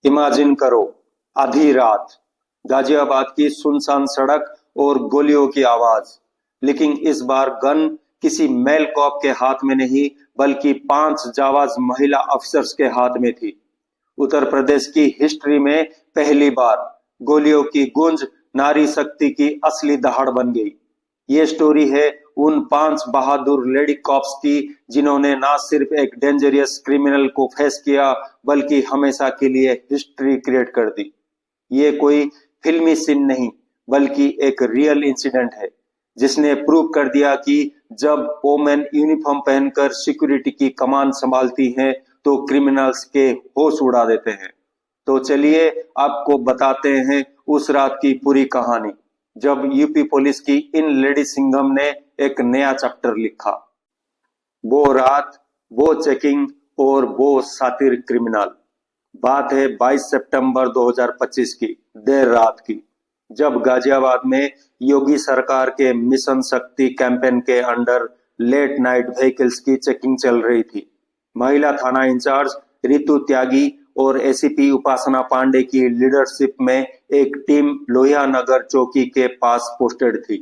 Imagine करो, आधी रात, गाजियाबाद की सुनसान सड़क और गोलियों की आवाज। लेकिन इस बार गन किसी मेल कॉप के हाथ में नहीं, बल्कि 5 जाबाज महिला अफसर्स के हाथ में थी। उत्तर प्रदेश की हिस्ट्री में पहली बार गोलियों की गूंज नारी शक्ति की असली दहाड़ बन गई। ये स्टोरी है उन 5 बहादुर लेडी कॉप्स की, जिन्होंने ना सिर्फ एक डेंजरियस क्रिमिनल को फेस किया, बल्कि हमेशा के लिए हिस्ट्री क्रिएट कर दी। ये कोई फिल्मी सीन नहीं, बल्कि एक रियल इंसिडेंट है, जिसने प्रूव कर दिया कि जब वोमेन यूनिफॉर्म पहनकर सिक्योरिटी की कमान संभालती हैं, तो क्रिमिनल्स के होश उड़ा देते हैं। तो चलिए आपको बताते हैं उस रात की पूरी कहानी, जब यूपी पुलिस की इन लेडी सिंघम ने एक नया चैप्टर लिखा। वो रात, वो चेकिंग और वो सातिर क्रिमिनल। बात है 22 सितंबर 2025 की देर रात की, जब गाजियाबाद में योगी सरकार के मिशन शक्ति कैंपेन के अंडर लेट नाइट व्हीकल्स की चेकिंग चल रही थी। महिला थाना इंचार्ज रितु त्यागी और एसीपी उपासना पांडे की लीडरशिप में एक टीम लोहिया नगर चौकी के पास पोस्टेड थी।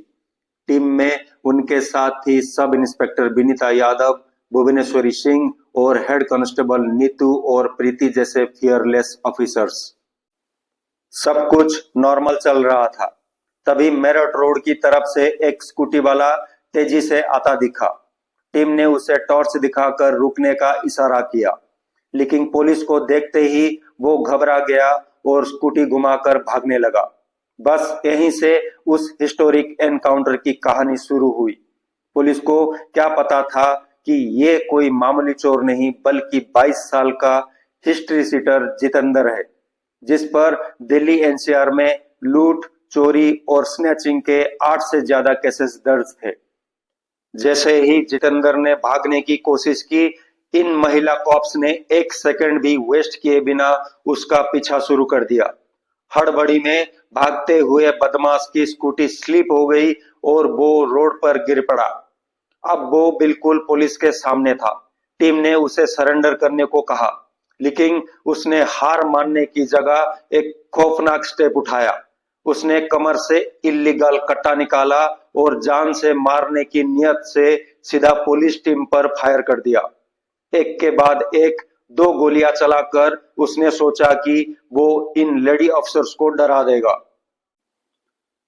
टीम में उनके साथ थी सब इंस्पेक्टर विनीता यादव, भुवनेश्वरी सिंह और हेड कांस्टेबल नीतू और प्रीति जैसे फियरलेस ऑफिसर्स। सब कुछ नॉर्मल चल रहा था, तभी मेरठ रोड की तरफ से एक स्कूटी वाला तेजी से आता दिखा। टीम ने उसे टॉर्च दिखाकर रुकने का इशारा किया, लेकिन पुलिस को देखते ही वो घबरा गया और स्कूटी घुमाकर भागने लगा। बस यहीं से उस हिस्टोरिक एनकाउंटर की कहानी शुरू हुई। पुलिस को क्या पता था कि ये कोई मामूली चोर नहीं, बल्कि 22 साल का हिस्ट्री सीटर जितेंद्र है, जिस पर दिल्ली एनसीआर में लूट, चोरी और स्नैचिंग के 8 से ज्यादा केसेस दर्ज थे। जैसे ही जितेंद्र ने भागने की कोशिश की, इन महिला कॉप्स ने 1 सेकंड भी वेस्ट किए बिना उसका पीछा शुरू कर दिया। हड़बड़ी में भागते हुए बदमाश की स्कूटी स्लिप हो गई और वो रोड पर गिर पड़ा। अब वो बिल्कुल पुलिस के सामने था। टीम ने उसे सरेंडर करने को कहा, लेकिन उसने हार मानने की जगह एक खौफनाक स्टेप उठाया। उसने कमर से इल्लीगल कट्टा निकाला और जान से मारने की नियत से सीधा पुलिस टीम पर फायर कर दिया। एक के बाद एक 2 गोलियां चलाकर उसने सोचा कि वो इन लेडी अफसर्स को डरा देगा।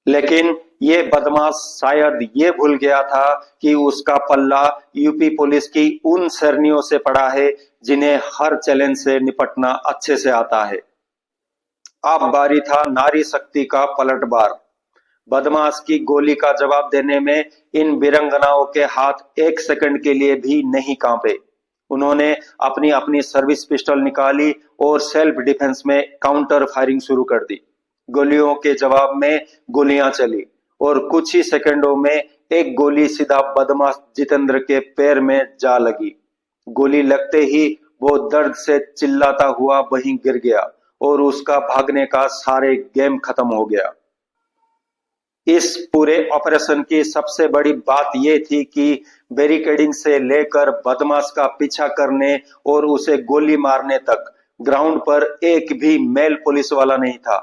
लेकिन ये बदमाश शायद ये भूल गया था कि उसका पल्ला यूपी पुलिस की उन सरनियों से पड़ा है, जिन्हें हर चैलेंज से निपटना अच्छे से आता है। अब बारी था नारी शक्ति का पलटवार। बदमाश की गोली का जवाब देने में इन वीरंगनाओं के हाथ 1 सेकंड के लिए भी नहीं कांपे। उन्होंने अपनी अपनी सर्विस पिस्टल निकाली और सेल्फ डिफेंस में काउंटर फायरिंग शुरू कर दी। गोलियों के जवाब में गोलियां चली और कुछ ही सेकंडों में एक गोली सीधा बदमाश जितेंद्र के पैर में जा लगी। गोली लगते ही वो दर्द से चिल्लाता हुआ वहीं गिर गया और उसका भागने का सारे गेम खत्म हो गया। इस पूरे ऑपरेशन की सबसे बड़ी बात यह थी कि बैरिकेडिंग से लेकर बदमाश का पीछा करने और उसे गोली मारने तक ग्राउंड पर एक भी मेल पुलिस वाला नहीं था।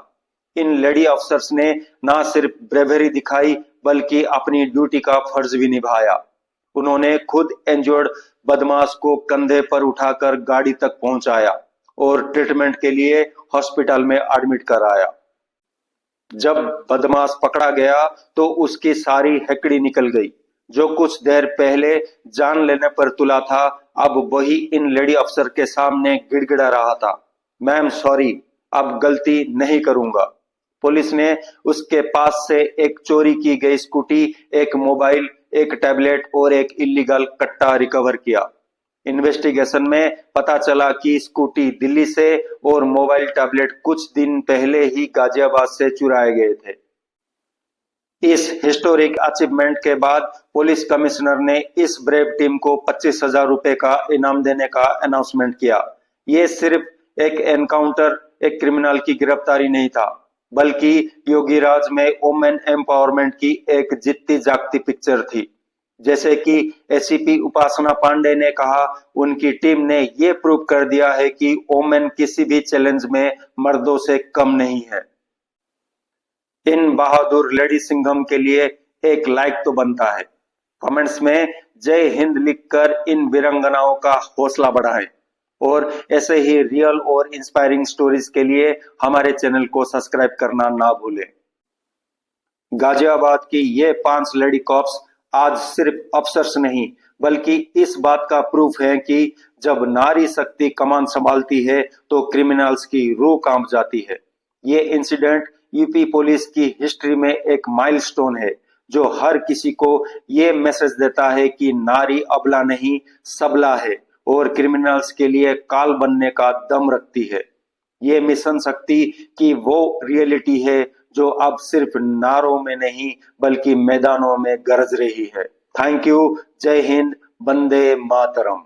इन लेडी अफसर्स ने ना सिर्फ ब्रेवरी दिखाई, बल्कि अपनी ड्यूटी का फर्ज भी निभाया। उन्होंने खुद इंजर्ड बदमाश को कंधे पर उठाकर गाड़ी तक पहुंचाया और ट्रीटमेंट के लिए हॉस्पिटल में एडमिट कराया। जब बदमाश पकड़ा गया तो उसकी सारी हेकड़ी निकल गई। जो कुछ देर पहले जान लेने पर तुला था, अब वही इन लेडी अफसर के सामने गिड़गिड़ा रहा था, मैम सॉरी, अब गलती नहीं करूंगा। पुलिस ने उसके पास से एक चोरी की गई स्कूटी, एक मोबाइल, एक टैबलेट और एक इल्लीगल कट्टा रिकवर किया। इन्वेस्टिगेशन में पता चला कि स्कूटी दिल्ली से और मोबाइल टैबलेट कुछ दिन पहले ही गाजियाबाद से चुराए गए थे। इस हिस्टोरिक अचीवमेंट के बाद पुलिस कमिश्नर ने इस ब्रेव टीम को 25,000 रुपए का इनाम देने का अनाउंसमेंट किया। ये सिर्फ एक एनकाउंटर, एक क्रिमिनल की गिरफ्तारी नहीं था, बल्कि योगी राज में वुमेन एम्पावरमेंट की एक जीतती जागती पिक्चर थी। जैसे कि एसीपी उपासना पांडे ने कहा, उनकी टीम ने ये प्रूव कर दिया है कि ओमेन किसी भी चैलेंज में मर्दों से कम नहीं है। इन बहादुर लेडी सिंघम के लिए एक लाइक तो बनता है। कमेंट्स में जय हिंद लिखकर इन वीरांगनाओं का हौसला बढ़ाएं और ऐसे ही रियल और इंस्पायरिंग स्टोरीज के लिए हमारे चैनल को सब्सक्राइब करना ना भूलें। गाजियाबाद की ये 5 लेडी कॉप्स आज सिर्फ अफसर्स नहीं बल्कि इस बात का प्रूफ है कि जब नारी शक्ति कमान संभालती है तो क्रिमिनल्स की रूह कांप जाती है। ये इंसिडेंट यूपी पुलिस की हिस्ट्री में एक माइलस्टोन है जो हर किसी को ये मैसेज देता है कि नारी अबला नहीं सबला है और क्रिमिनल्स के लिए काल बनने का दम रखती है। ये मिशन शक्ति की वो रियलिटी है जो अब सिर्फ नारों में नहीं बल्कि मैदानों में गरज रही है। Thank you. जय हिंद। वंदे मातरम।